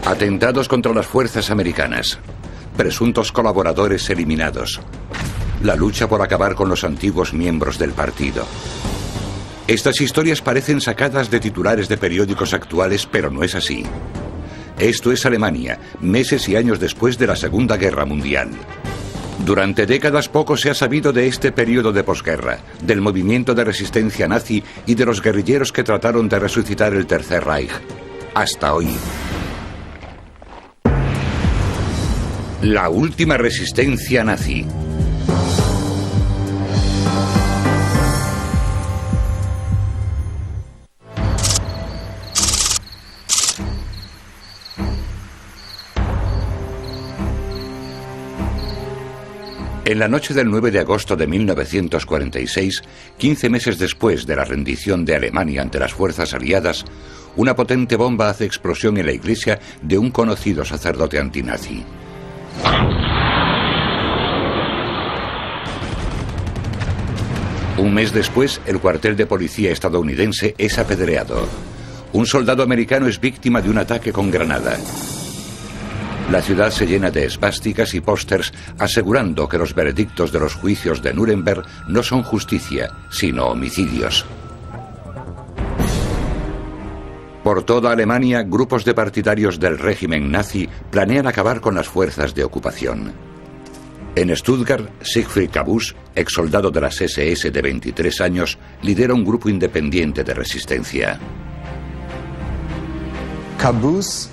Atentados contra las fuerzas americanas. Presuntos colaboradores eliminados. La lucha por acabar con los antiguos miembros del partido. Estas historias parecen sacadas de titulares de periódicos actuales, pero no es así. Esto es Alemania, meses y años después de la Segunda Guerra Mundial. Durante décadas poco se ha sabido de este periodo de posguerra, del movimiento de resistencia nazi y de los guerrilleros que trataron de resucitar el Tercer Reich. Hasta hoy. La última resistencia nazi. En la noche del 9 de agosto de 1946, 15 meses después de la rendición de Alemania ante las fuerzas aliadas, una potente bomba hace explosión en la iglesia de un conocido sacerdote antinazi. Un mes después, el cuartel de policía estadounidense es apedreado. Un soldado americano es víctima de un ataque con granada. La ciudad se llena de esvásticas y pósters asegurando que los veredictos de los juicios de Nuremberg no son justicia, sino homicidios. Por toda Alemania, grupos de partidarios del régimen nazi planean acabar con las fuerzas de ocupación. En Stuttgart, Siegfried Cabus, exsoldado de las SS de 23 años, lidera un grupo independiente de resistencia. Cabus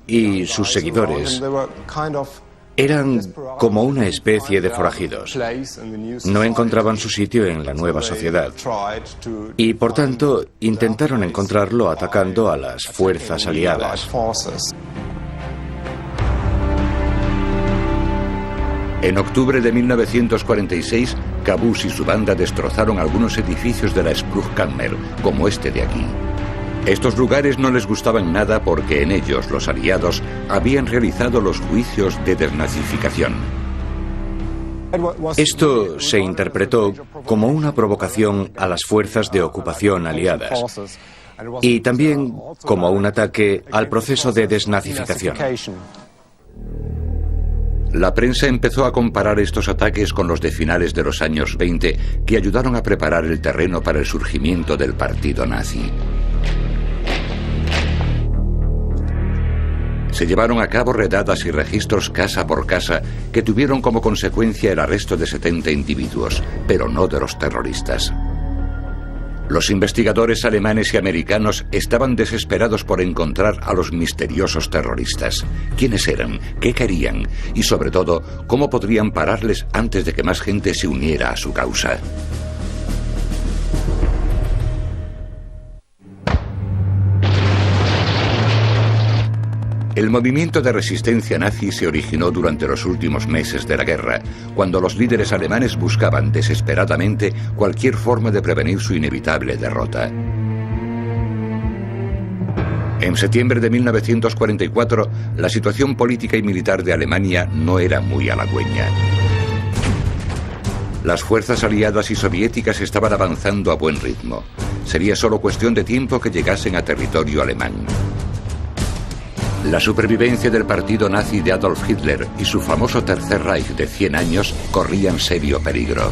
y sus seguidores eran como una especie de forajidos. No encontraban su sitio en la nueva sociedad y, por tanto, intentaron encontrarlo atacando a las fuerzas aliadas. En octubre de 1946, Cabus y su banda destrozaron algunos edificios de la Spruchkammer, como este de aquí. Estos lugares no les gustaban nada porque en ellos los aliados habían realizado los juicios de desnazificación. Esto se interpretó como una provocación a las fuerzas de ocupación aliadas y también como un ataque al proceso de desnazificación. La prensa empezó a comparar estos ataques con los de finales de los años 20 que ayudaron a preparar el terreno para el surgimiento del partido nazi. Se llevaron a cabo redadas y registros casa por casa que tuvieron como consecuencia el arresto de 70 individuos, pero no de los terroristas. Los investigadores alemanes y americanos estaban desesperados por encontrar a los misteriosos terroristas. ¿Quiénes eran? ¿Qué querían? Y sobre todo, ¿cómo podrían pararles antes de que más gente se uniera a su causa? El movimiento de resistencia nazi se originó durante los últimos meses de la guerra, cuando los líderes alemanes buscaban desesperadamente cualquier forma de prevenir su inevitable derrota. En septiembre de 1944, la situación política y militar de Alemania no era muy halagüeña. Las fuerzas aliadas y soviéticas estaban avanzando a buen ritmo. Sería solo cuestión de tiempo que llegasen a territorio alemán. La supervivencia del partido nazi de Adolf Hitler y su famoso Tercer Reich de 100 años corrían serio peligro.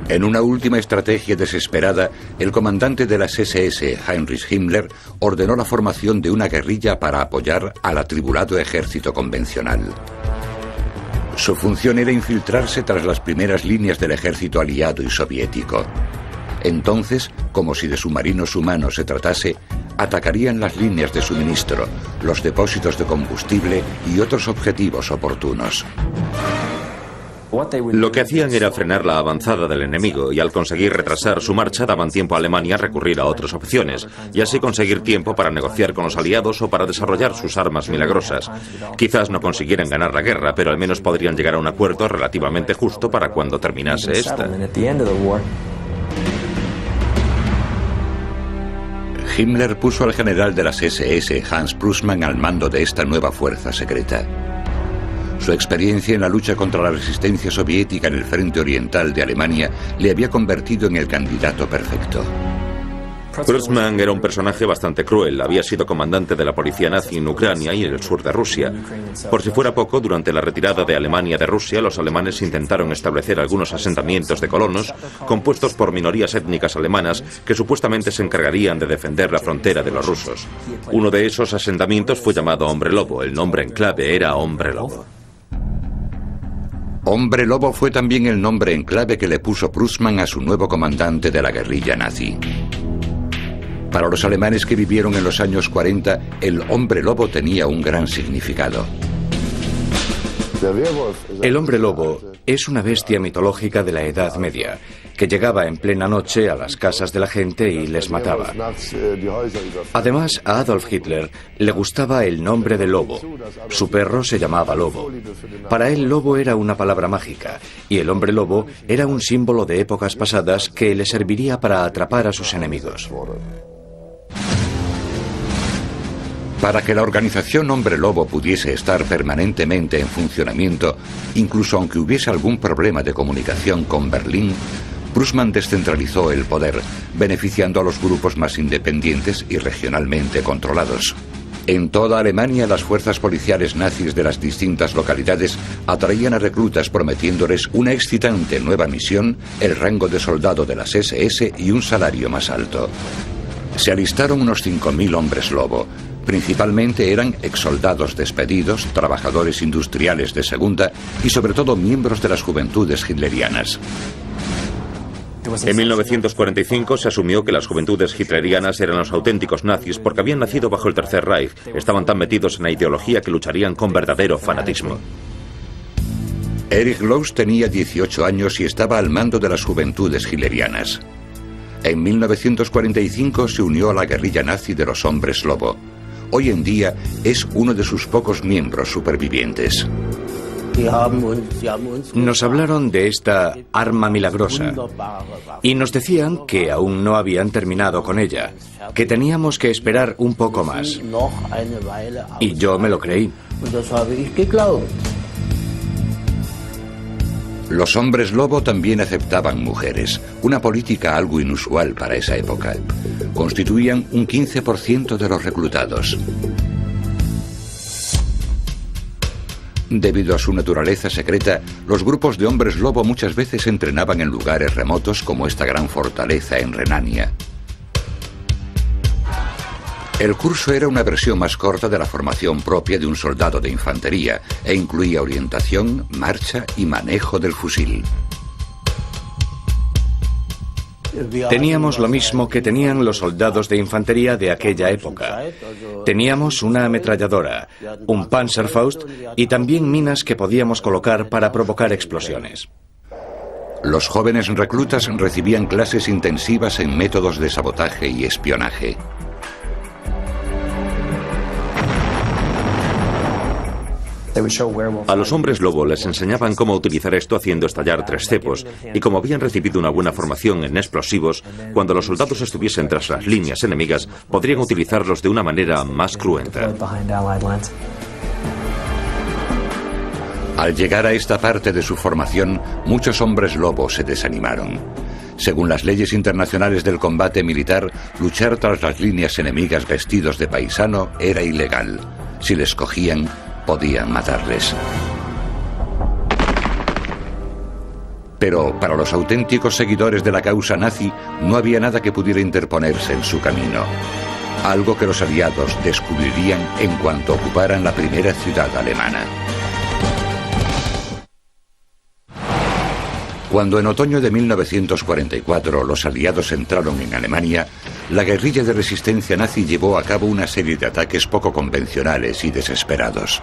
En una última estrategia desesperada, el comandante de las SS, Heinrich Himmler, ordenó la formación de una guerrilla para apoyar al atribulado ejército convencional. Su función era infiltrarse tras las primeras líneas del ejército aliado y soviético. Entonces, como si de submarinos humanos se tratase, atacarían las líneas de suministro, los depósitos de combustible y otros objetivos oportunos. Lo que hacían era frenar la avanzada del enemigo y al conseguir retrasar su marcha daban tiempo a Alemania a recurrir a otras opciones y así conseguir tiempo para negociar con los aliados o para desarrollar sus armas milagrosas. Quizás no consiguieran ganar la guerra, pero al menos podrían llegar a un acuerdo relativamente justo para cuando terminase esta. Himmler puso al general de las SS, Hans Prussmann, al mando de esta nueva fuerza secreta. Su experiencia en la lucha contra la resistencia soviética en el frente oriental de Alemania le había convertido en el candidato perfecto. Prusman era un personaje bastante cruel. Había sido comandante de la policía nazi en Ucrania y en el sur de Rusia. Por si fuera poco, durante la retirada de Alemania de Rusia, los alemanes intentaron establecer algunos asentamientos de colonos compuestos por minorías étnicas alemanas que supuestamente se encargarían de defender la frontera de los rusos. Uno de esos asentamientos fue llamado Hombre Lobo. El nombre en clave era Hombre Lobo. Hombre Lobo fue también el nombre en clave que le puso Prusman a su nuevo comandante de la guerrilla nazi. Para los alemanes que vivieron en los años 40, el hombre lobo tenía un gran significado. El hombre lobo es una bestia mitológica de la Edad Media, que llegaba en plena noche a las casas de la gente y les mataba. Además, a Adolf Hitler le gustaba el nombre de Lobo. Su perro se llamaba Lobo. Para él, lobo era una palabra mágica, y el hombre lobo era un símbolo de épocas pasadas que le serviría para atrapar a sus enemigos. Para que la organización Hombre Lobo pudiese estar permanentemente en funcionamiento, incluso aunque hubiese algún problema de comunicación con Berlín, Prusman descentralizó el poder, beneficiando a los grupos más independientes y regionalmente controlados. En toda Alemania, las fuerzas policiales nazis de las distintas localidades atraían a reclutas prometiéndoles una excitante nueva misión, el rango de soldado de las SS y un salario más alto. Se alistaron unos 5.000 hombres lobo. Principalmente eran exsoldados despedidos, trabajadores industriales de segunda y sobre todo miembros de las juventudes hitlerianas. En 1945 se asumió que las juventudes hitlerianas eran los auténticos nazis porque habían nacido bajo el Tercer Reich. Estaban tan metidos en la ideología que lucharían con verdadero fanatismo. Erich Loos tenía 18 años y estaba al mando de las juventudes hitlerianas. En 1945 se unió a la guerrilla nazi de los hombres lobo. Hoy en día es uno de sus pocos miembros supervivientes. Nos hablaron de esta arma milagrosa y nos decían que aún no habían terminado con ella, que teníamos que esperar un poco más. Y yo me lo creí. Los hombres lobo también aceptaban mujeres, una política algo inusual para esa época. Constituían un 15% de los reclutados. Debido a su naturaleza secreta, los grupos de hombres lobo muchas veces entrenaban en lugares remotos como esta gran fortaleza en Renania. El curso era una versión más corta de la formación propia de un soldado de infantería e incluía orientación, marcha y manejo del fusil. Teníamos lo mismo que tenían los soldados de infantería de aquella época. Teníamos una ametralladora, un Panzerfaust y también minas que podíamos colocar para provocar explosiones. Los jóvenes reclutas recibían clases intensivas en métodos de sabotaje y espionaje. A los hombres lobo les enseñaban cómo utilizar esto haciendo estallar 3 cepos, y como habían recibido una buena formación en explosivos, cuando los soldados estuviesen tras las líneas enemigas, podrían utilizarlos de una manera más cruenta. Al llegar a esta parte de su formación, muchos hombres lobo se desanimaron. Según las leyes internacionales del combate militar, luchar tras las líneas enemigas vestidos de paisano era ilegal. Si les cogían, podían matarles. Pero para los auténticos seguidores de la causa nazi no había nada que pudiera interponerse en su camino. Algo que los aliados descubrirían en cuanto ocuparan la primera ciudad alemana. Cuando en otoño de 1944 los aliados entraron en Alemania, la guerrilla de resistencia nazi llevó a cabo una serie de ataques poco convencionales y desesperados.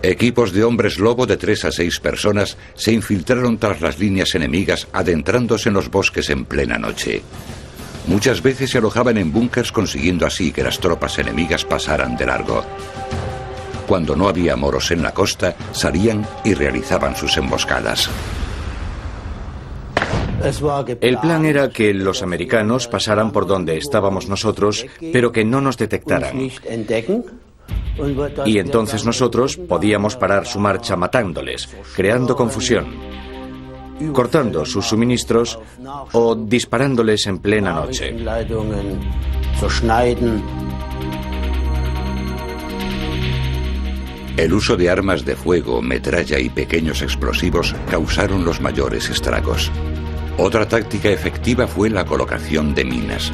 Equipos de hombres lobo de 3 a 6 personas se infiltraron tras las líneas enemigas, adentrándose en los bosques en plena noche. Muchas veces se alojaban en búnkers, consiguiendo así que las tropas enemigas pasaran de largo. Cuando no había moros en la costa, salían y realizaban sus emboscadas. El plan era que los americanos pasaran por donde estábamos nosotros, pero que no nos detectaran. Y entonces nosotros podíamos parar su marcha matándoles, creando confusión, cortando sus suministros o disparándoles en plena noche. El uso de armas de fuego, metralla y pequeños explosivos causaron los mayores estragos. Otra táctica efectiva fue la colocación de minas.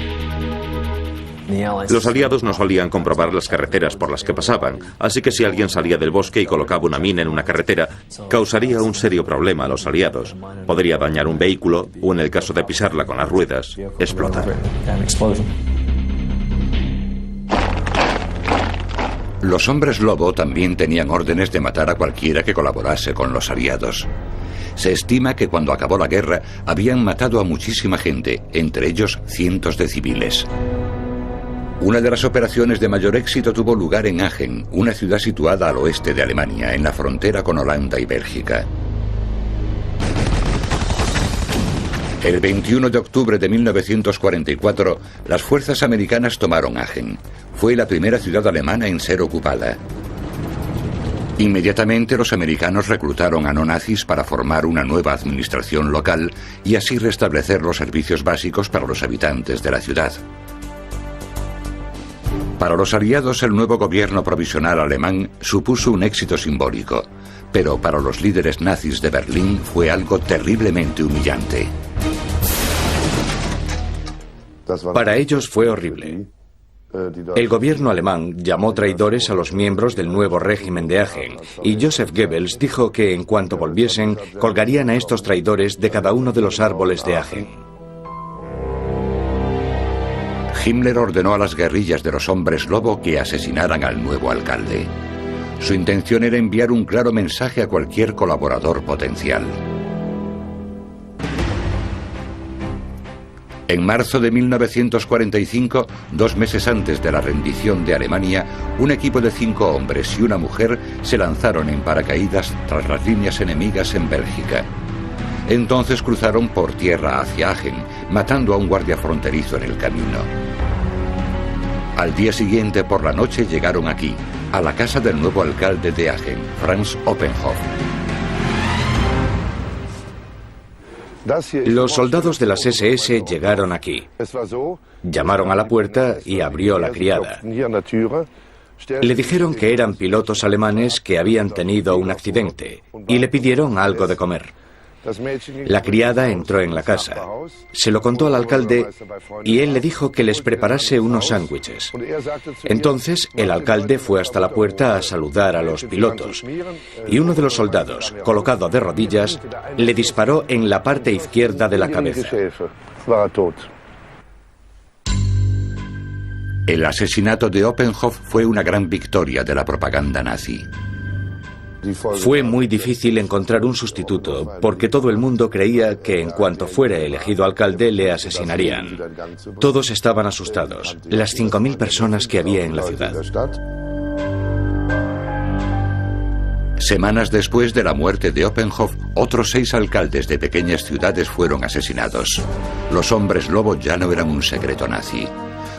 Los aliados no solían comprobar las carreteras por las que pasaban, así que si alguien salía del bosque y colocaba una mina en una carretera, causaría un serio problema a los aliados. Podría dañar un vehículo o, en el caso de pisarla con las ruedas, explotar. Los hombres lobo también tenían órdenes de matar a cualquiera que colaborase con los aliados. Se estima que cuando acabó la guerra habían matado a muchísima gente, entre ellos cientos de civiles. Una de las operaciones de mayor éxito tuvo lugar en Aachen, una ciudad situada al oeste de Alemania, en la frontera con Holanda y Bélgica. El 21 de octubre de 1944, las fuerzas americanas tomaron Aachen. Fue la primera ciudad alemana en ser ocupada. Inmediatamente los americanos reclutaron a no nazis para formar una nueva administración local y así restablecer los servicios básicos para los habitantes de la ciudad. Para los aliados, el nuevo gobierno provisional alemán supuso un éxito simbólico, pero para los líderes nazis de Berlín fue algo terriblemente humillante. Para ellos fue horrible. El gobierno alemán llamó traidores a los miembros del nuevo régimen de Aachen y Joseph Goebbels dijo que en cuanto volviesen colgarían a estos traidores de cada uno de los árboles de Aachen. Himmler ordenó a las guerrillas de los hombres lobo que asesinaran al nuevo alcalde. Su intención era enviar un claro mensaje a cualquier colaborador potencial. En marzo de 1945, 2 meses antes de la rendición de Alemania, un equipo de 5 hombres y una mujer se lanzaron en paracaídas tras las líneas enemigas en Bélgica. Entonces cruzaron por tierra hacia Aachen, matando a un guardia fronterizo en el camino. Al día siguiente por la noche llegaron aquí, a la casa del nuevo alcalde de Aachen, Franz Oppenhoff. Los soldados de las SS llegaron aquí. Llamaron a la puerta y abrió la criada. Le dijeron que eran pilotos alemanes que habían tenido un accidente y le pidieron algo de comer. La criada entró en la casa, se lo contó al alcalde y él le dijo que les preparase unos sándwiches. Entonces el alcalde fue hasta la puerta a saludar a los pilotos y uno de los soldados, colocado de rodillas, le disparó en la parte izquierda de la cabeza. El asesinato de Oppenhoff fue una gran victoria de la propaganda nazi. Fue muy difícil encontrar un sustituto, porque todo el mundo creía que en cuanto fuera elegido alcalde le asesinarían. Todos estaban asustados, las 5.000 personas que había en la ciudad. Semanas después de la muerte de Oppenhoff, otros 6 alcaldes de pequeñas ciudades fueron asesinados. Los hombres lobo ya no eran un secreto nazi.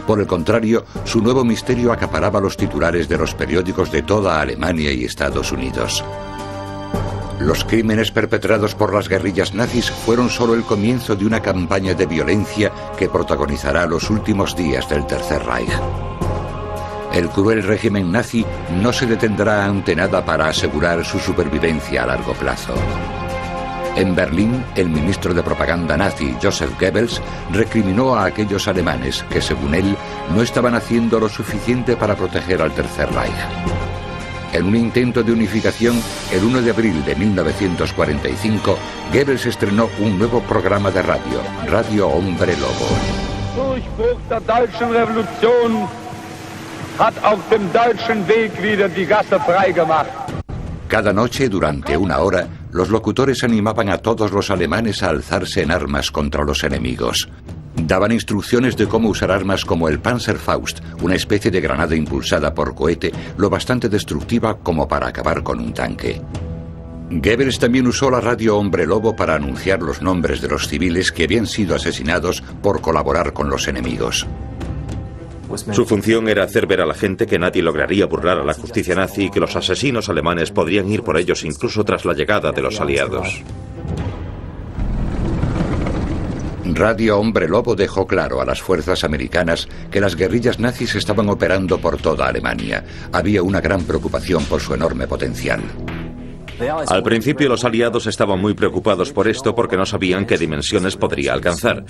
Por el contrario, su nuevo misterio acaparaba los titulares de los periódicos de toda Alemania y Estados Unidos. Los crímenes perpetrados por las guerrillas nazis fueron solo el comienzo de una campaña de violencia que protagonizará los últimos días del Tercer Reich. El cruel régimen nazi no se detendrá ante nada para asegurar su supervivencia a largo plazo. En Berlín, el ministro de propaganda nazi, Joseph Goebbels, recriminó a aquellos alemanes que, según él, no estaban haciendo lo suficiente para proteger al Tercer Reich. En un intento de unificación, el 1 de abril de 1945, Goebbels estrenó un nuevo programa de radio, Radio Hombre Lobo. Durchbruch der deutschen Revolution hat auf dem deutschen Weg wieder die Gasse freigemacht. Cada noche, durante 1 hora, los locutores animaban a todos los alemanes a alzarse en armas contra los enemigos. Daban instrucciones de cómo usar armas como el Panzerfaust, una especie de granada impulsada por cohete, lo bastante destructiva como para acabar con un tanque. Goebbels también usó la radio Hombre Lobo para anunciar los nombres de los civiles que habían sido asesinados por colaborar con los enemigos. Su función era hacer ver a la gente que nadie lograría burlar a la justicia nazi y que los asesinos alemanes podrían ir por ellos incluso tras la llegada de los aliados. Radio Hombre Lobo dejó claro a las fuerzas americanas que las guerrillas nazis estaban operando por toda Alemania. Había una gran preocupación por su enorme potencial. Al principio los aliados estaban muy preocupados por esto porque no sabían qué dimensiones podría alcanzar.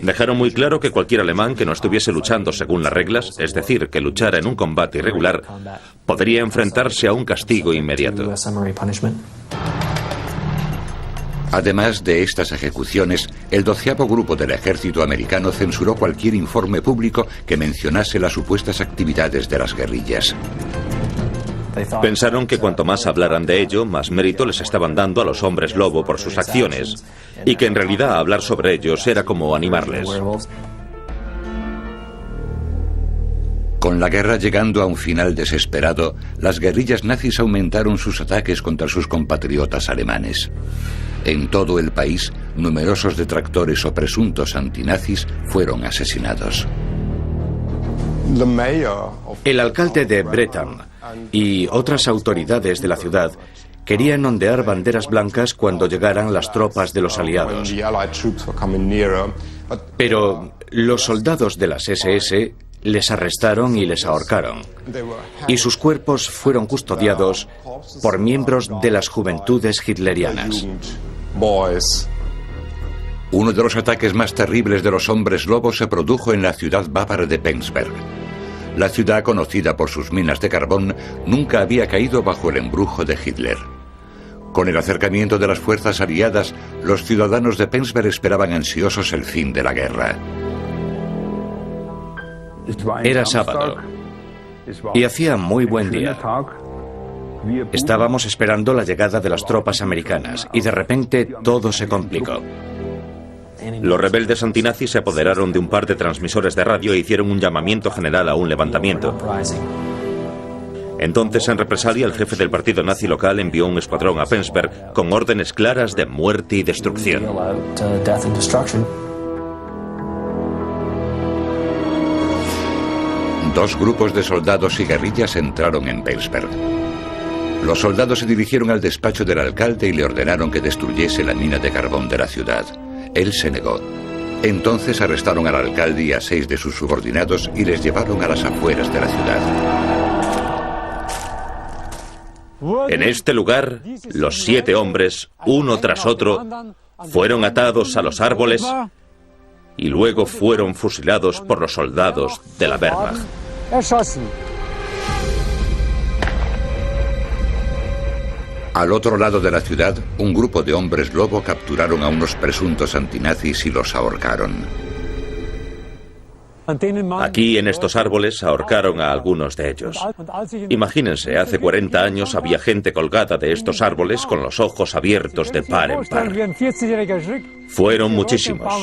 Dejaron muy claro que cualquier alemán que no estuviese luchando según las reglas, es decir, que luchara en un combate irregular, podría enfrentarse a un castigo inmediato. Además de estas ejecuciones, el 12º Grupo del Ejército Americano censuró cualquier informe público que mencionase las supuestas actividades de las guerrillas. Pensaron que cuanto más hablaran de ello, más mérito les estaban dando a los hombres lobo por sus acciones, y que en realidad hablar sobre ellos era como animarles. Con la guerra llegando a un final desesperado, las guerrillas nazis aumentaron sus ataques contra sus compatriotas alemanes. En todo el país, numerosos detractores o presuntos antinazis fueron asesinados. El alcalde de Bretham y otras autoridades de la ciudad querían ondear banderas blancas cuando llegaran las tropas de los aliados. Pero los soldados de las SS les arrestaron y les ahorcaron, y sus cuerpos fueron custodiados por miembros de las juventudes hitlerianas. Uno de los ataques más terribles de los hombres lobos se produjo en la ciudad bávara de Penzberg. La ciudad, conocida por sus minas de carbón, nunca había caído bajo el embrujo de Hitler. Con el acercamiento de las fuerzas aliadas, los ciudadanos de Penzberg esperaban ansiosos el fin de la guerra. Era sábado y hacía muy buen día. Estábamos esperando la llegada de las tropas americanas y de repente todo se complicó. Los rebeldes antinazis se apoderaron de un par de transmisores de radio e hicieron un llamamiento general a un levantamiento. Entonces, en represalia, el jefe del partido nazi local envió un escuadrón a Penzberg con órdenes claras de muerte y destrucción. Dos grupos de soldados y guerrillas entraron en Penzberg. Los soldados se dirigieron al despacho del alcalde y le ordenaron que destruyese la mina de carbón de la ciudad. Él se negó. Entonces arrestaron al alcalde y a 6 de sus subordinados y les llevaron a las afueras de la ciudad. En este lugar, los 7 hombres, uno tras otro, fueron atados a los árboles y luego fueron fusilados por los soldados de la Wehrmacht. Al otro lado de la ciudad, un grupo de hombres lobo capturaron a unos presuntos antinazis y los ahorcaron. Aquí, en estos árboles, ahorcaron a algunos de ellos. Imagínense, hace 40 años había gente colgada de estos árboles con los ojos abiertos de par en par. Fueron muchísimos.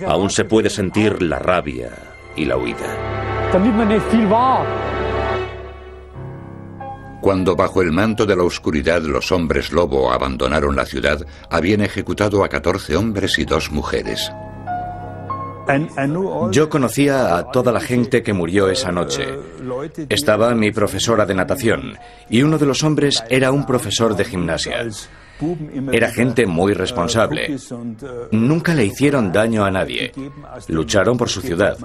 Aún se puede sentir la rabia y la huida. Cuando bajo el manto de la oscuridad los hombres lobo abandonaron la ciudad, habían ejecutado a 14 hombres y 2 mujeres. Yo conocía a toda la gente que murió esa noche. Estaba mi profesora de natación y uno de los hombres era un profesor de gimnasia. Era gente muy responsable. Nunca le hicieron daño a nadie. Lucharon por su ciudad.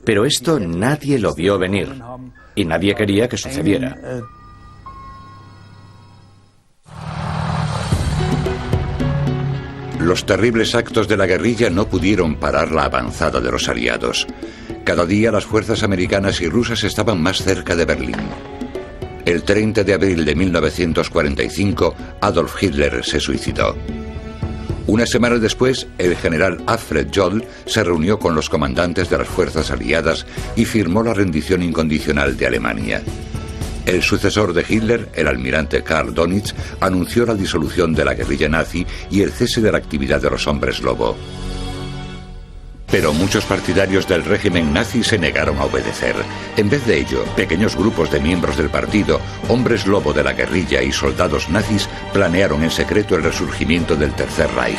Pero esto nadie lo vio venir y nadie quería que sucediera. Los terribles actos de la guerrilla no pudieron parar la avanzada de los aliados. Cada día las fuerzas americanas y rusas estaban más cerca de Berlín. El 30 de abril de 1945, Adolf Hitler se suicidó. Una semana después, el general Alfred Jodl se reunió con los comandantes de las fuerzas aliadas y firmó la rendición incondicional de Alemania. El sucesor de Hitler, el almirante Karl Dönitz, anunció la disolución de la guerrilla nazi y el cese de la actividad de los hombres lobo. Pero muchos partidarios del régimen nazi se negaron a obedecer. En vez de ello, pequeños grupos de miembros del partido, hombres lobo de la guerrilla y soldados nazis planearon en secreto el resurgimiento del Tercer Reich.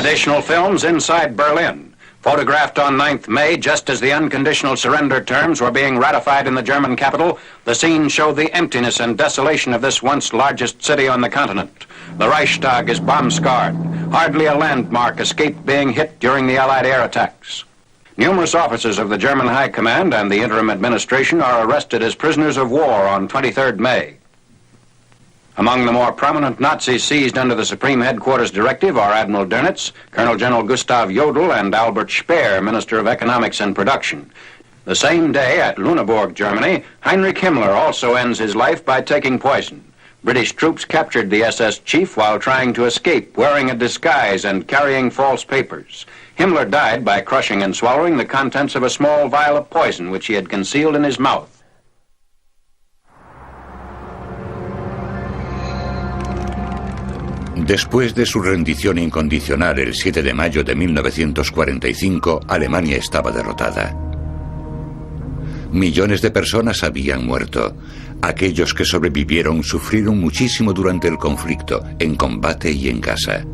Additional films inside Berlin. Photographed on 9th May, just as the unconditional surrender terms were being ratified in the German capital, the scenes show the emptiness and desolation of this once largest city on the continent. The Reichstag is bomb-scarred. Hardly a landmark escaped being hit during the Allied air attacks. Numerous officers of the German High Command and the interim administration are arrested as prisoners of war on 23rd May. Among the more prominent Nazis seized under the Supreme Headquarters Directive are Admiral Dönitz, Colonel General Gustav Jodl, and Albert Speer, Minister of Economics and Production. The same day at Lüneburg, Germany, Heinrich Himmler also ends his life by taking poison. British troops captured the SS chief while trying to escape, wearing a disguise and carrying false papers. Himmler died by crushing and swallowing the contents of a small vial of poison which he had concealed in his mouth. Después de su rendición incondicional el 7 de mayo de 1945, Alemania estaba derrotada. Millones de personas habían muerto. Aquellos que sobrevivieron sufrieron muchísimo durante el conflicto, en combate y en casa.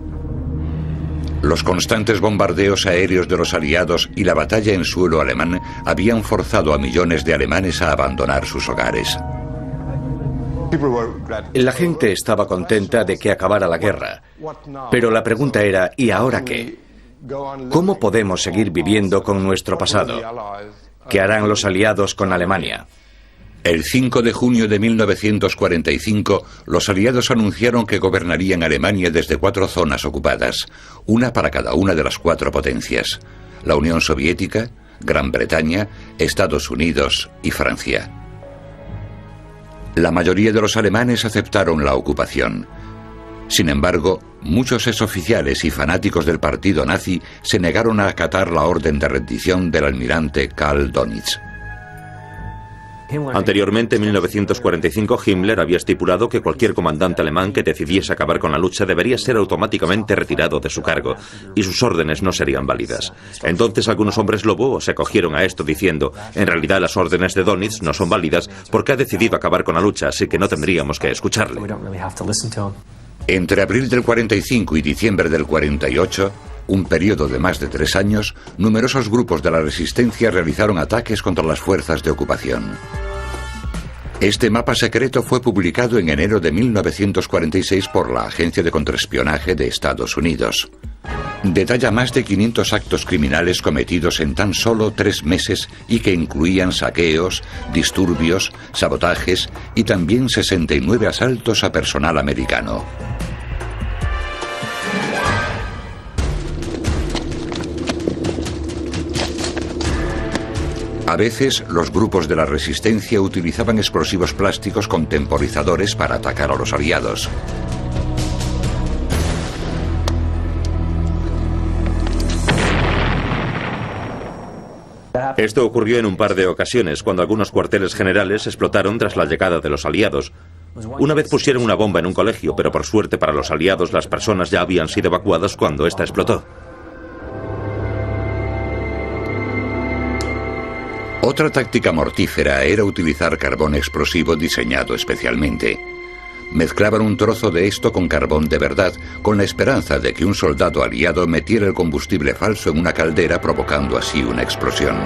Los constantes bombardeos aéreos de los aliados y la batalla en suelo alemán habían forzado a millones de alemanes a abandonar sus hogares. La gente estaba contenta de que acabara la guerra, pero la pregunta era, ¿y ahora qué? ¿Cómo podemos seguir viviendo con nuestro pasado? ¿Qué harán los aliados con Alemania? El 5 de junio de 1945, los aliados anunciaron que gobernarían Alemania desde 4 zonas ocupadas, una para cada una de las 4 potencias: la Unión Soviética, Gran Bretaña, Estados Unidos y Francia. La mayoría de los alemanes aceptaron la ocupación. Sin embargo, muchos exoficiales y fanáticos del partido nazi se negaron a acatar la orden de rendición del almirante Karl Dönitz. Anteriormente, en 1945, Himmler había estipulado que cualquier comandante alemán que decidiese acabar con la lucha debería ser automáticamente retirado de su cargo, y sus órdenes no serían válidas. Entonces algunos hombres lobo se acogieron a esto diciendo, en realidad las órdenes de Dönitz no son válidas porque ha decidido acabar con la lucha, así que no tendríamos que escucharle. Entre abril del 45 y diciembre del 48, un periodo de más de 3 años, numerosos grupos de la resistencia realizaron ataques contra las fuerzas de ocupación. Este mapa secreto fue publicado en enero de 1946 por la Agencia de Contraespionaje de Estados Unidos. Detalla más de 500 actos criminales cometidos en tan solo 3 meses y que incluían saqueos, disturbios, sabotajes y también 69 asaltos a personal americano. A veces, los grupos de la resistencia utilizaban explosivos plásticos con temporizadores para atacar a los aliados. Esto ocurrió en un par de ocasiones, cuando algunos cuarteles generales explotaron tras la llegada de los aliados. Una vez pusieron una bomba en un colegio, pero por suerte para los aliados las personas ya habían sido evacuadas cuando esta explotó. Otra táctica mortífera era utilizar carbón explosivo diseñado especialmente. Mezclaban un trozo de esto con carbón de verdad, con la esperanza de que un soldado aliado metiera el combustible falso en una caldera, provocando así una explosión.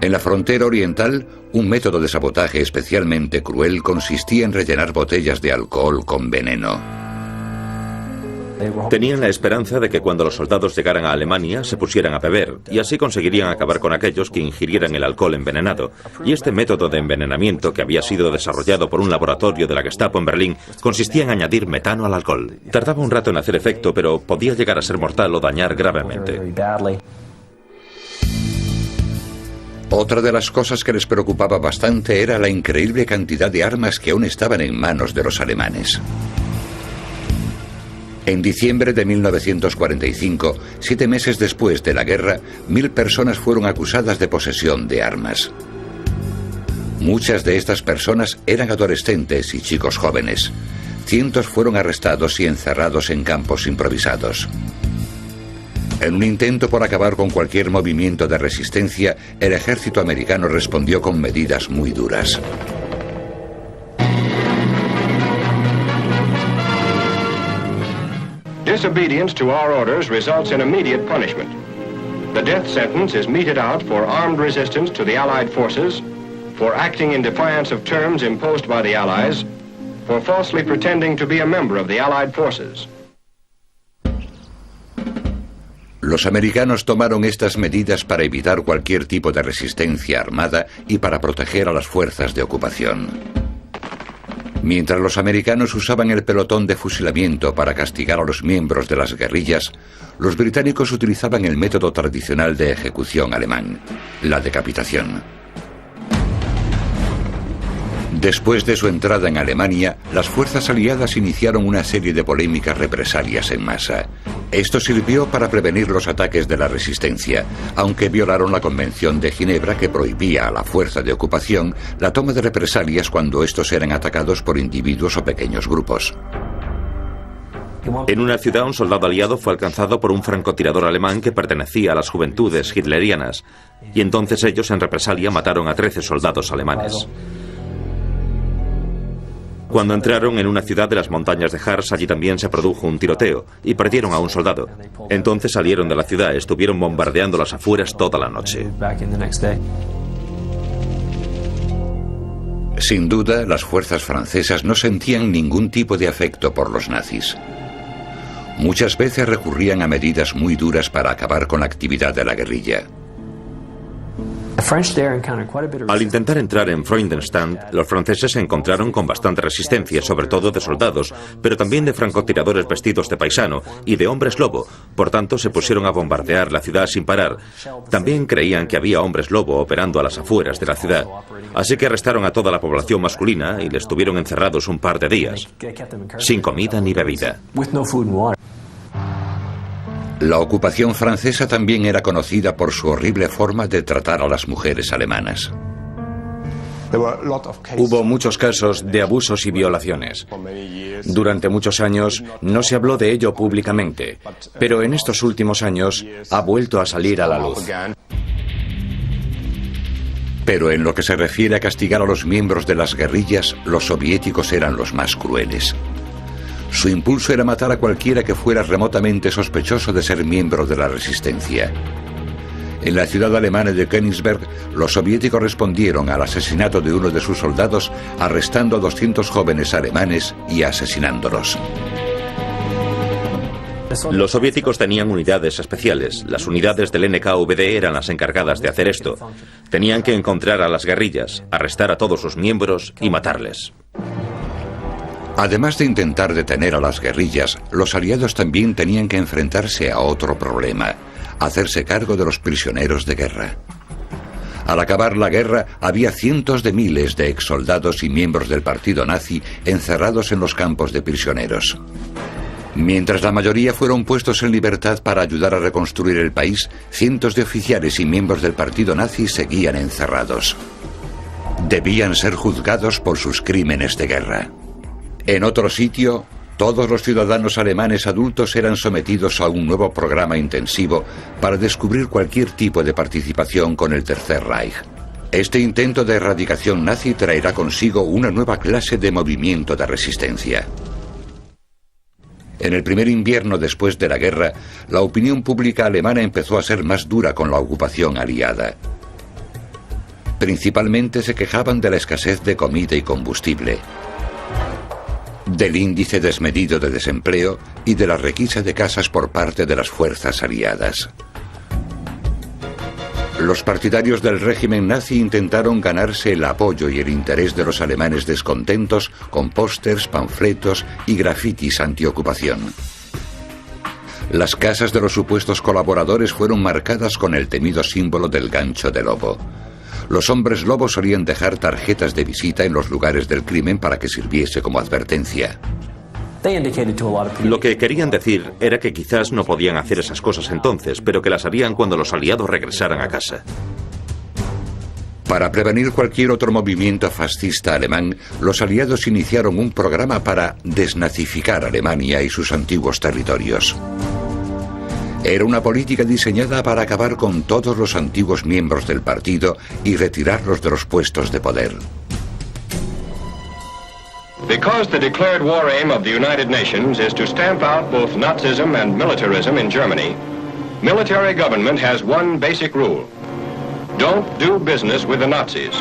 En la frontera oriental, un método de sabotaje especialmente cruel consistía en rellenar botellas de alcohol con veneno. Tenían la esperanza de que cuando los soldados llegaran a Alemania se pusieran a beber, y así conseguirían acabar con aquellos que ingirieran el alcohol envenenado. Y este método de envenenamiento, que había sido desarrollado por un laboratorio de la Gestapo en Berlín, consistía en añadir metano al alcohol. Tardaba un rato en hacer efecto, pero podía llegar a ser mortal o dañar gravemente. Otra de las cosas que les preocupaba bastante era la increíble cantidad de armas que aún estaban en manos de los alemanes. En diciembre de 1945, 7 meses después de la guerra, 1000 personas fueron acusadas de posesión de armas. Muchas de estas personas eran adolescentes y chicos jóvenes. Cientos fueron arrestados y encerrados en campos improvisados. En un intento por acabar con cualquier movimiento de resistencia, el ejército americano respondió con medidas muy duras. Disobedience to our orders results in immediate punishment. The death sentence is meted out for armed resistance to the Allied forces, for acting in defiance of terms imposed by the Allies, for falsely pretending to be a member of the Allied forces. Los americanos tomaron estas medidas para evitar cualquier tipo de resistencia armada y para proteger a las fuerzas de ocupación. Mientras los americanos usaban el pelotón de fusilamiento para castigar a los miembros de las guerrillas, los británicos utilizaban el método tradicional de ejecución alemán, la decapitación. Después de su entrada en Alemania, las fuerzas aliadas iniciaron una serie de polémicas represalias en masa. Esto sirvió para prevenir los ataques de la resistencia, aunque violaron la Convención de Ginebra que prohibía a la fuerza de ocupación la toma de represalias cuando estos eran atacados por individuos o pequeños grupos. En una ciudad, un soldado aliado fue alcanzado por un francotirador alemán que pertenecía a las juventudes hitlerianas, y entonces ellos en represalia mataron a 13 soldados alemanes. Cuando entraron en una ciudad de las montañas de Harz, allí también se produjo un tiroteo y perdieron a un soldado. Entonces salieron de la ciudad, estuvieron bombardeando las afueras toda la noche. Sin duda, las fuerzas francesas no sentían ningún tipo de afecto por los nazis. Muchas veces recurrían a medidas muy duras para acabar con la actividad de la guerrilla. Al intentar entrar en Freudenstadt, los franceses se encontraron con bastante resistencia, sobre todo de soldados, pero también de francotiradores vestidos de paisano y de hombres lobo. Por tanto, se pusieron a bombardear la ciudad sin parar. También creían que había hombres lobo operando a las afueras de la ciudad. Así que arrestaron a toda la población masculina y les tuvieron encerrados un par de días, sin comida ni bebida. La ocupación francesa también era conocida por su horrible forma de tratar a las mujeres alemanas. Hubo muchos casos de abusos y violaciones. Durante muchos años no se habló de ello públicamente, pero en estos últimos años ha vuelto a salir a la luz. Pero en lo que se refiere a castigar a los miembros de las guerrillas, los soviéticos eran los más crueles. Su impulso era matar a cualquiera que fuera remotamente sospechoso de ser miembro de la resistencia. En la ciudad alemana de Königsberg, los soviéticos respondieron al asesinato de uno de sus soldados, arrestando a 200 jóvenes alemanes y asesinándolos. Los soviéticos tenían unidades especiales. Las unidades del NKVD eran las encargadas de hacer esto. Tenían que encontrar a las guerrillas, arrestar a todos sus miembros y matarles. Además de intentar detener a las guerrillas, los aliados también tenían que enfrentarse a otro problema: hacerse cargo de los prisioneros de guerra. Al acabar la guerra, había cientos de miles de exsoldados y miembros del partido nazi encerrados en los campos de prisioneros. Mientras la mayoría fueron puestos en libertad para ayudar a reconstruir el país, cientos de oficiales y miembros del partido nazi seguían encerrados. Debían ser juzgados por sus crímenes de guerra. En otro sitio, todos los ciudadanos alemanes adultos eran sometidos a un nuevo programa intensivo para descubrir cualquier tipo de participación con el Tercer Reich. Este intento de erradicación nazi traerá consigo una nueva clase de movimiento de resistencia. En el primer invierno después de la guerra, la opinión pública alemana empezó a ser más dura con la ocupación aliada. Principalmente se quejaban de la escasez de comida y combustible, del índice desmedido de desempleo y de la requisa de casas por parte de las fuerzas aliadas. Los partidarios del régimen nazi intentaron ganarse el apoyo y el interés de los alemanes descontentos con pósters, panfletos y grafitis antiocupación. Las casas de los supuestos colaboradores fueron marcadas con el temido símbolo del gancho de lobo. Los hombres lobos solían dejar tarjetas de visita en los lugares del crimen para que sirviese como advertencia. Lo que querían decir era que quizás no podían hacer esas cosas entonces, pero que las harían cuando los aliados regresaran a casa. Para prevenir cualquier otro movimiento fascista alemán, los aliados iniciaron un programa para desnazificar Alemania y sus antiguos territorios. Era una política diseñada para acabar con todos los antiguos miembros del partido y retirarlos de los puestos de poder. Because the declared war aim of the United Nations is to stamp out both Nazism and militarism in Germany, military government has one basic rule. Don't do business with the Nazis.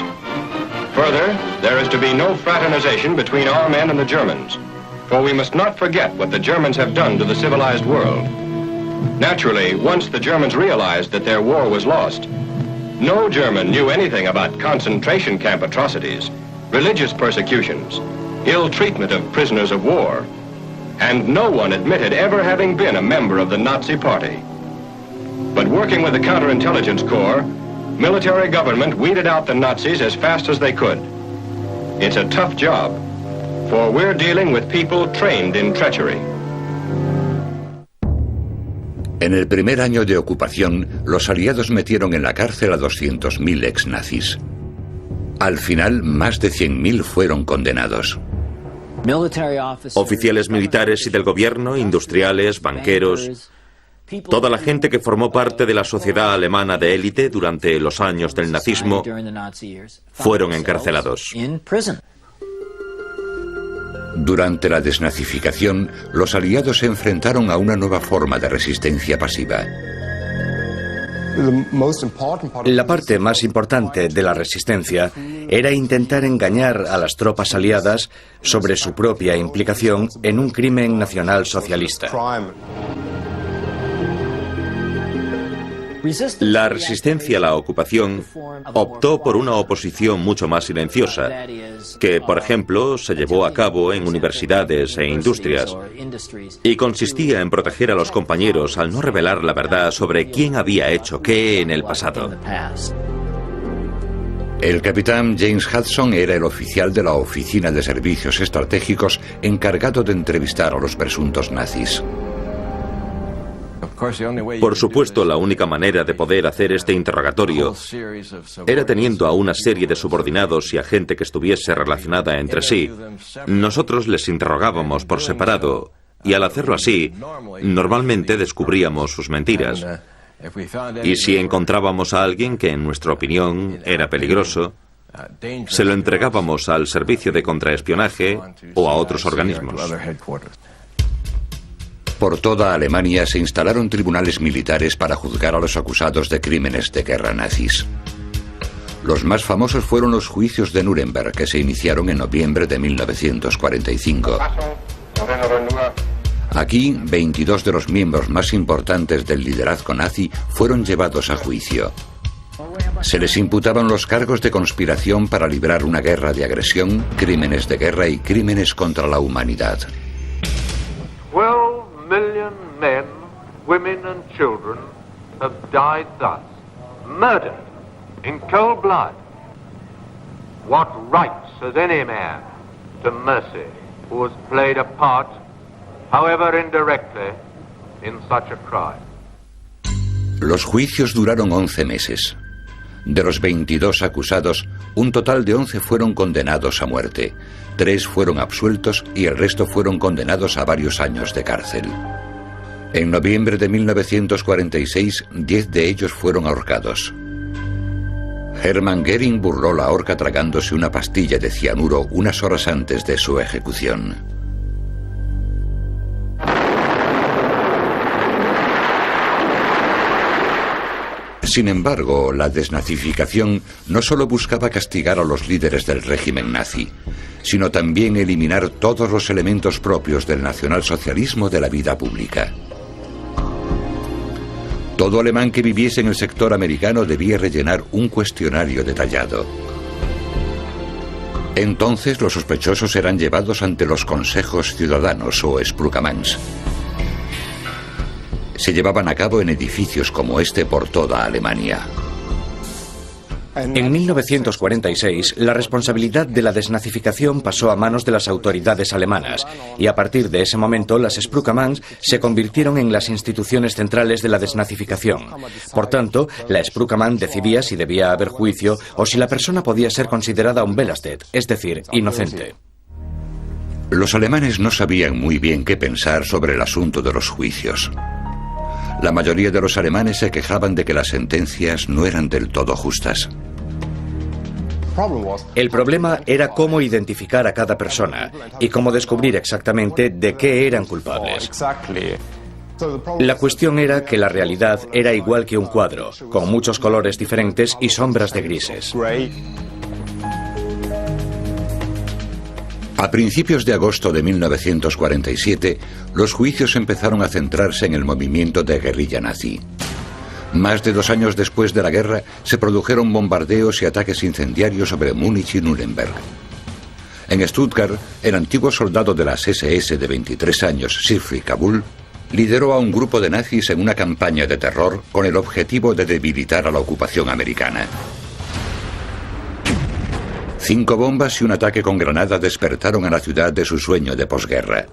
Further, there is to be no fraternization between our men and the Germans, for we must not forget what the Germans have done to the civilized world. Naturally, once the Germans realized that their war was lost, no German knew anything about concentration camp atrocities, religious persecutions, ill treatment of prisoners of war, and no one admitted ever having been a member of the Nazi Party. But working with the Counterintelligence Corps, military government weeded out the Nazis as fast as they could. It's a tough job, for we're dealing with people trained in treachery. En el primer año de ocupación, los aliados metieron en la cárcel a 200.000 ex-nazis. Al final, más de 100.000 fueron condenados. Oficiales militares y del gobierno, industriales, banqueros, toda la gente que formó parte de la sociedad alemana de élite durante los años del nazismo fueron encarcelados. Durante la desnazificación, los aliados se enfrentaron a una nueva forma de resistencia pasiva. La parte más importante de la resistencia era intentar engañar a las tropas aliadas sobre su propia implicación en un crimen nacional socialista. La resistencia a la ocupación optó por una oposición mucho más silenciosa, que, por ejemplo, se llevó a cabo en universidades e industrias, y consistía en proteger a los compañeros al no revelar la verdad sobre quién había hecho qué en el pasado. El capitán James Hudson era el oficial de la Oficina de Servicios Estratégicos encargado de entrevistar a los presuntos nazis. Por supuesto, la única manera de poder hacer este interrogatorio era teniendo a una serie de subordinados y a gente que estuviese relacionada entre sí. Nosotros les interrogábamos por separado y al hacerlo así, normalmente descubríamos sus mentiras. Y si encontrábamos a alguien que en nuestra opinión era peligroso, se lo entregábamos al servicio de contraespionaje o a otros organismos. Por toda Alemania se instalaron tribunales militares para juzgar a los acusados de crímenes de guerra nazis. Los más famosos fueron los juicios de Nuremberg, que se iniciaron en noviembre de 1945. Aquí, 22 de los miembros más importantes del liderazgo nazi fueron llevados a juicio. Se les imputaban los cargos de conspiración para librar una guerra de agresión, crímenes de guerra y crímenes contra la humanidad. 12 million men, women and children have died thus, murdered in cold blood. What rights has any man to mercy who has played a part, however indirectly, in such a crime? Los juicios duraron 11 meses. De los 22 acusados, un total de 11 fueron condenados a muerte. 3 fueron absueltos y el resto fueron condenados a varios años de cárcel. En noviembre de 1946, 10 de ellos fueron ahorcados. Hermann Göring burló la horca tragándose una pastilla de cianuro unas horas antes de su ejecución. Sin embargo, la desnazificación no solo buscaba castigar a los líderes del régimen nazi, sino también eliminar todos los elementos propios del nacionalsocialismo de la vida pública. Todo alemán que viviese en el sector americano debía rellenar un cuestionario detallado. Entonces los sospechosos eran llevados ante los consejos ciudadanos o Sprukamans. Se llevaban a cabo en edificios como este por toda Alemania. En 1946, la responsabilidad de la desnazificación pasó a manos de las autoridades alemanas y a partir de ese momento las Sprukamans se convirtieron en las instituciones centrales de la desnazificación. Por tanto, la Sprukaman decidía si debía haber juicio o si la persona podía ser considerada un Belastet, es decir, inocente. Los alemanes no sabían muy bien qué pensar sobre el asunto de los juicios. La mayoría de los alemanes se quejaban de que las sentencias no eran del todo justas. El problema era cómo identificar a cada persona y cómo descubrir exactamente de qué eran culpables. La cuestión era que la realidad era igual que un cuadro, con muchos colores diferentes y sombras de grises. A principios de agosto de 1947, los juicios empezaron a centrarse en el movimiento de guerrilla nazi. Más de 2 años después de la guerra, se produjeron bombardeos y ataques incendiarios sobre Múnich y Nuremberg. En Stuttgart, el antiguo soldado de las SS de 23 años, Siegfried Kabuhl, lideró a un grupo de nazis en una campaña de terror con el objetivo de debilitar a la ocupación americana. 5 bombas y un ataque con granada despertaron a la ciudad de su sueño de posguerra.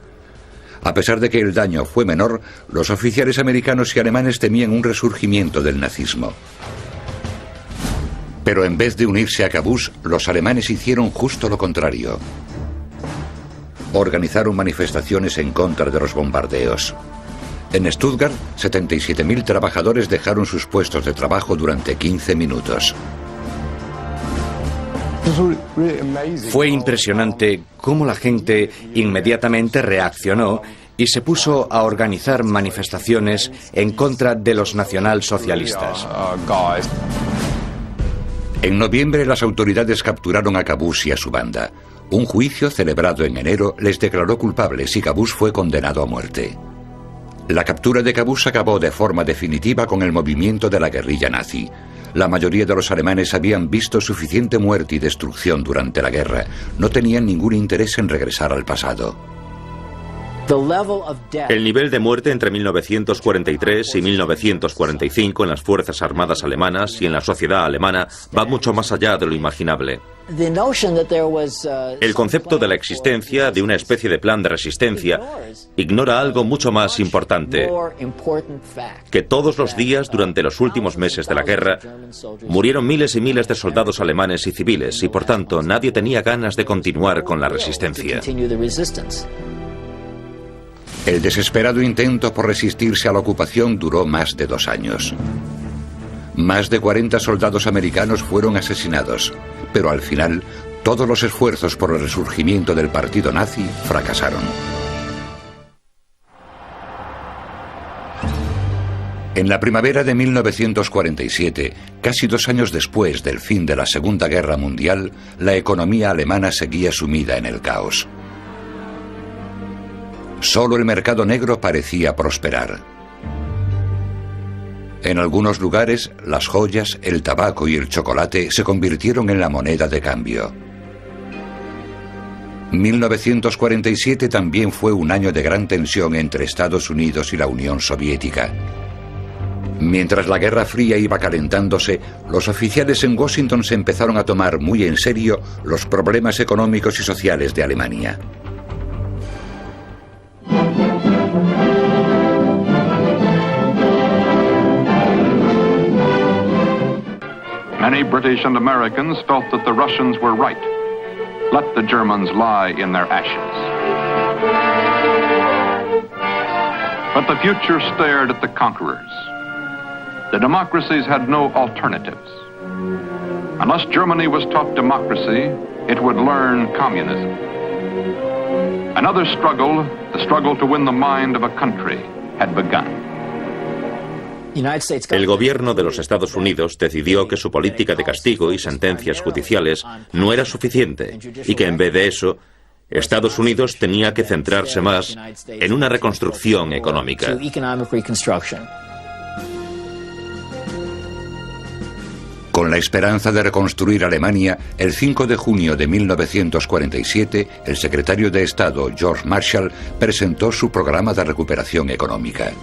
A pesar de que el daño fue menor, los oficiales americanos y alemanes temían un resurgimiento del nazismo. Pero en vez de unirse a Kabuhl, los alemanes hicieron justo lo contrario. Organizaron manifestaciones en contra de los bombardeos. En Stuttgart, 77.000 trabajadores dejaron sus puestos de trabajo durante 15 minutos. Fue impresionante cómo la gente inmediatamente reaccionó y se puso a organizar manifestaciones en contra de los nacionalsocialistas. En noviembre, las autoridades capturaron a Kabuhl y a su banda. Un juicio celebrado en enero les declaró culpables y Kabuhl fue condenado a muerte. La captura de Kabuhl acabó de forma definitiva con el movimiento de la guerrilla nazi. La mayoría de los alemanes habían visto suficiente muerte y destrucción durante la guerra. No tenían ningún interés en regresar al pasado. El nivel de muerte entre 1943 y 1945 en las Fuerzas Armadas alemanas y en la sociedad alemana va mucho más allá de lo imaginable. El concepto de la existencia de una especie de plan de resistencia ignora algo mucho más importante, que todos los días durante los últimos meses de la guerra murieron miles y miles de soldados alemanes y civiles y por tanto nadie tenía ganas de continuar con la resistencia. El desesperado intento por resistirse a la ocupación duró más de 2 años. Más de 40 soldados americanos fueron asesinados, pero al final, todos los esfuerzos por el resurgimiento del partido nazi fracasaron. En la primavera de 1947, casi 2 años después del fin de la Segunda Guerra Mundial, la economía alemana seguía sumida en el caos. Solo el mercado negro parecía prosperar. En algunos lugares, las joyas, el tabaco y el chocolate se convirtieron en la moneda de cambio. 1947 también fue un año de gran tensión entre Estados Unidos y la Unión Soviética. Mientras la Guerra Fría iba calentándose, los oficiales en Washington se empezaron a tomar muy en serio los problemas económicos y sociales de Alemania. Many British and Americans felt that the Russians were right. Let the Germans lie in their ashes. But the future stared at the conquerors. The democracies had no alternatives. Unless Germany was taught democracy, it would learn communism. Another struggle, the struggle to win the mind of a country, had begun. El gobierno de los Estados Unidos decidió que su política de castigo y sentencias judiciales no era suficiente y que en vez de eso, Estados Unidos tenía que centrarse más en una reconstrucción económica. Con la esperanza de reconstruir Alemania, el 5 de junio de 1947, el secretario de Estado, George Marshall, presentó su programa de recuperación económica.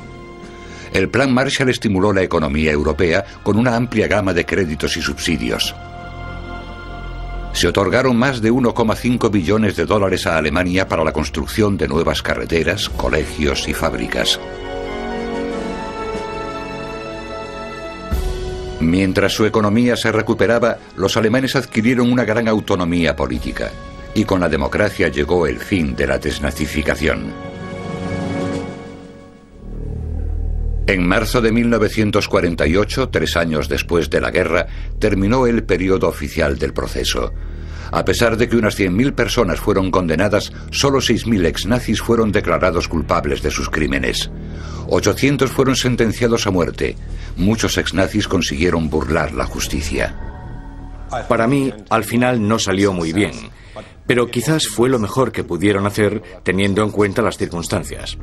El Plan Marshall estimuló la economía europea con una amplia gama de créditos y subsidios. Se otorgaron más de 1,5 billones de dólares a Alemania para la construcción de nuevas carreteras, colegios y fábricas. Mientras su economía se recuperaba, los alemanes adquirieron una gran autonomía política, y con la democracia llegó el fin de la desnazificación. En marzo de 1948, 3 años después de la guerra, terminó el periodo oficial del proceso. A pesar de que unas 100.000 personas fueron condenadas, solo 6.000 exnazis fueron declarados culpables de sus crímenes. 800 fueron sentenciados a muerte. Muchos exnazis consiguieron burlar la justicia. Para mí, al final no salió muy bien, pero quizás fue lo mejor que pudieron hacer teniendo en cuenta las circunstancias.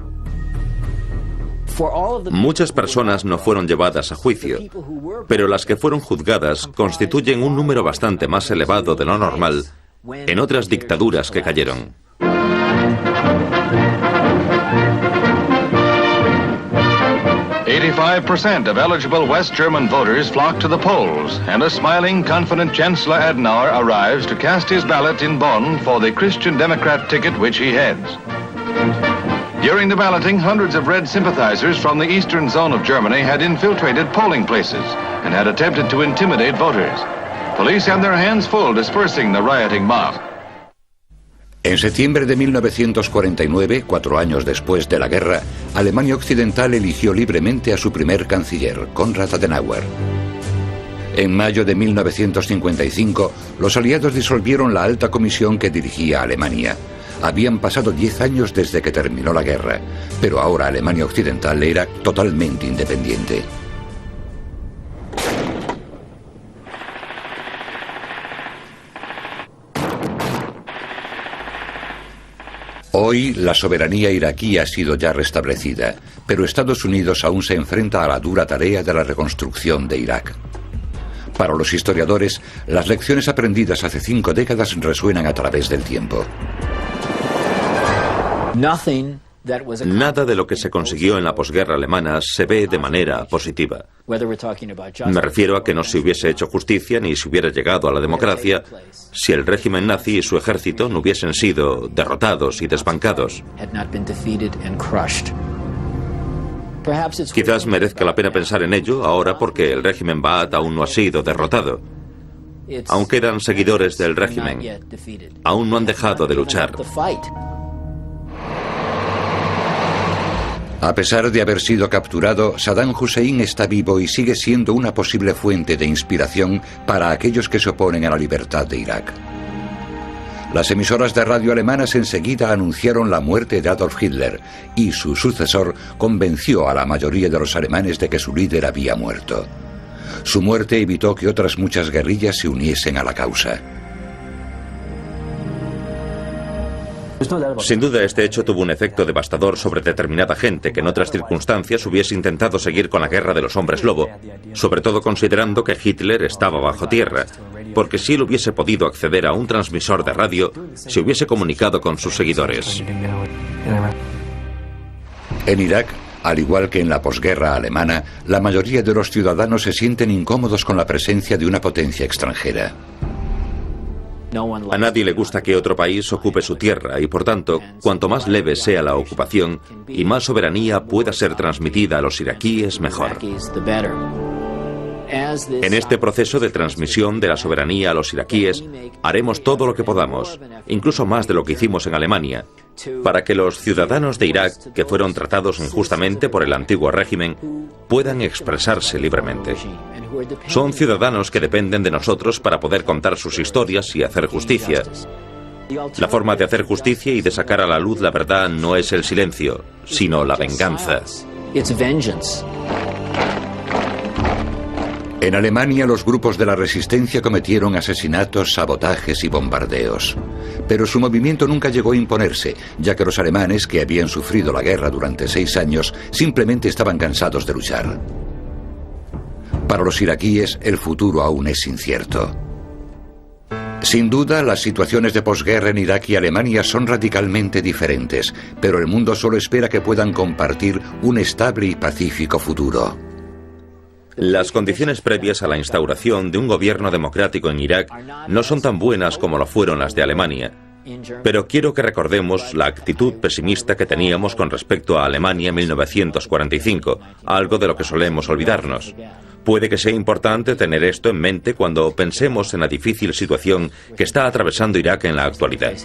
Muchas personas no fueron llevadas a juicio, pero las que fueron juzgadas constituyen un número bastante más elevado de lo normal en otras dictaduras que cayeron. 85% of eligible West German voters flock to the polls, and a smiling, confident Chancellor Adenauer arrives to cast his ballot in Bonn for the Christian Democrat ticket which he heads. During the balloting, hundreds of Red sympathizers from the eastern zone of Germany had infiltrated polling places and had attempted to intimidate voters. Police had their hands full dispersing the rioting mob. En septiembre de 1949, 4 años después de la guerra, Alemania Occidental eligió libremente a su primer canciller, Konrad Adenauer. En mayo de 1955, los aliados disolvieron la alta comisión que dirigía a Alemania. Habían pasado 10 años desde que terminó la guerra, pero ahora Alemania Occidental era totalmente independiente. Hoy la soberanía iraquí ha sido ya restablecida, pero Estados Unidos aún se enfrenta a la dura tarea de la reconstrucción de Irak. Para los historiadores, las lecciones aprendidas hace 5 décadas resuenan a través del tiempo. Nada de lo que se consiguió en la posguerra alemana se ve de manera positiva. Me refiero a que no se hubiese hecho justicia ni se hubiera llegado a la democracia si el régimen nazi y su ejército no hubiesen sido derrotados y desbancados. Quizás merezca la pena pensar en ello ahora porque el régimen Baath aún no ha sido derrotado. Aún quedan seguidores del régimen. Aún no han dejado de luchar. A pesar de haber sido capturado, Saddam Hussein está vivo y sigue siendo una posible fuente de inspiración para aquellos que se oponen a la libertad de Irak. Las emisoras de radio alemanas enseguida anunciaron la muerte de Adolf Hitler y su sucesor convenció a la mayoría de los alemanes de que su líder había muerto. Su muerte evitó que otras muchas guerrillas se uniesen a la causa. Sin duda, este hecho tuvo un efecto devastador sobre determinada gente que en otras circunstancias hubiese intentado seguir con la guerra de los hombres lobo, sobre todo considerando que Hitler estaba bajo tierra, porque si él hubiese podido acceder a un transmisor de radio, se hubiese comunicado con sus seguidores. En Irak, al igual que en la posguerra alemana, la mayoría de los ciudadanos se sienten incómodos con la presencia de una potencia extranjera. A nadie le gusta que otro país ocupe su tierra y, por tanto, cuanto más leve sea la ocupación y más soberanía pueda ser transmitida a los iraquíes, mejor. En este proceso de transmisión de la soberanía a los iraquíes, haremos todo lo que podamos, incluso más de lo que hicimos en Alemania, para que los ciudadanos de Irak, que fueron tratados injustamente por el antiguo régimen, puedan expresarse libremente. Son ciudadanos que dependen de nosotros para poder contar sus historias y hacer justicia. La forma de hacer justicia y de sacar a la luz la verdad no es el silencio, sino la venganza. En Alemania, los grupos de la resistencia cometieron asesinatos, sabotajes y bombardeos. Pero su movimiento nunca llegó a imponerse, ya que los alemanes, que habían sufrido la guerra durante 6 años, simplemente estaban cansados de luchar. Para los iraquíes, el futuro aún es incierto. Sin duda, las situaciones de posguerra en Irak y Alemania son radicalmente diferentes, pero el mundo solo espera que puedan compartir un estable y pacífico futuro. Las condiciones previas a la instauración de un gobierno democrático en Irak no son tan buenas como lo fueron las de Alemania. Pero quiero que recordemos la actitud pesimista que teníamos con respecto a Alemania en 1945, algo de lo que solemos olvidarnos. Puede que sea importante tener esto en mente cuando pensemos en la difícil situación que está atravesando Irak en la actualidad.